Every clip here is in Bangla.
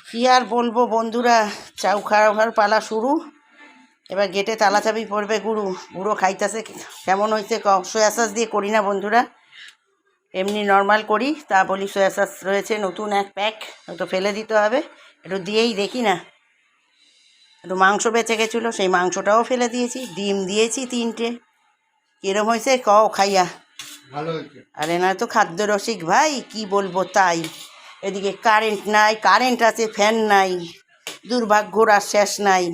কী আর বলবো বন্ধুরা, চাউ খাওয়ার পালা শুরু। এবার গেটে তালা চাবি পড়বে গুঁড়ো খাইতেছে। কেমন হয়েছে সোয়া সস দিয়ে করি না বন্ধুরা, এমনি নর্মাল করি। তা বলি সোয়া সস রয়েছে নতুন এক প্যাক, তো ফেলে দিতে হবে, একটু দিয়েই দেখি না। একটু মাংস বেঁচে গেছিলো, সেই মাংসটাও ফেলে দিয়েছি। ডিম দিয়েছি 3টে। কীরম হয়েছে কও খাইয়া? ভালো হয়েছে। আরে না তো খাদ্য রসিক ভাই, কি বলবো তাই। এদিকে কারেন্ট নাই, কারেন্ট আছে ফ্যান নাই, দুর্ভাগ্যর আর শেষ নাই।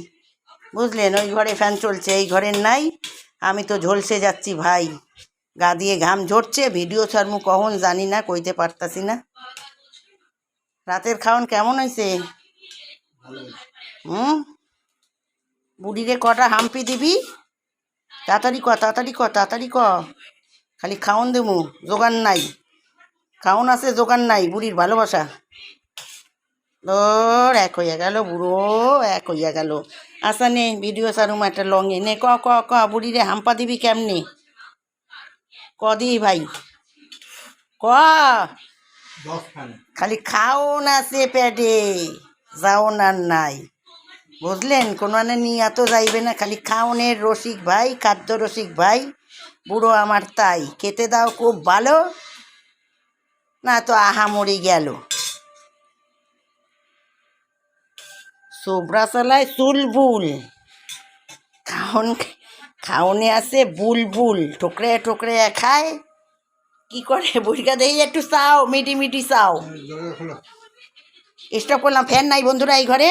বুঝলেন, ওই ঘরে ফ্যান চলছে, এই ঘরের নাই। আমি তো ঝলসে যাচ্ছি ভাই, গা দিয়ে ঘাম ঝরছে। ভিডিও ছাড়মু কখন জানি না, কইতে পারতাছি না। রাতের খাওয়ান কেমন হয়েছে? বুড়িরে কটা হাম্পি দিবি? তাড়াতাড়ি তাড়াতাড়ি ক। খালি খাওন দেবো, জোগান নাই। খাওন আছে, জোগান নাই। বুড়ির ভালোবাসা ওর এক হইয়া গেল, বুড়ো এক হইয়া গেল। আসা নে ভিডিও সারুম একটা লঙে নে। ক বুড়িরে হাম্পা দিবি কেমনে? দি ভাই ক। খালি খাওন আছে পেটে, যাওন আর নাই। বুঝলেন, কোনো নিয়ে তো যাইবে না। খালি খাওনের রসিক ভাই, খাদ্য রসিক ভাই। বুড়ো আমার তাই, খেতে দাও খুব ভালো, না তো আহা মরি গেল। সোবরা চালায় চুলবুল, খাওনে আছে বুলবুল, ঠোকরে ঠোকরে খায়। কি করে বুড়িকা দেই একটু চাও, মিটি চাও। স্টপ করলাম, ফ্যান নাই বন্ধুরা এই ঘরে।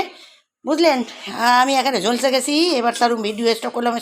বুঝলেন, আমি এখানে ঝলসে গেছি। এবার সারুম ভিডিও। স্টপ করলাম।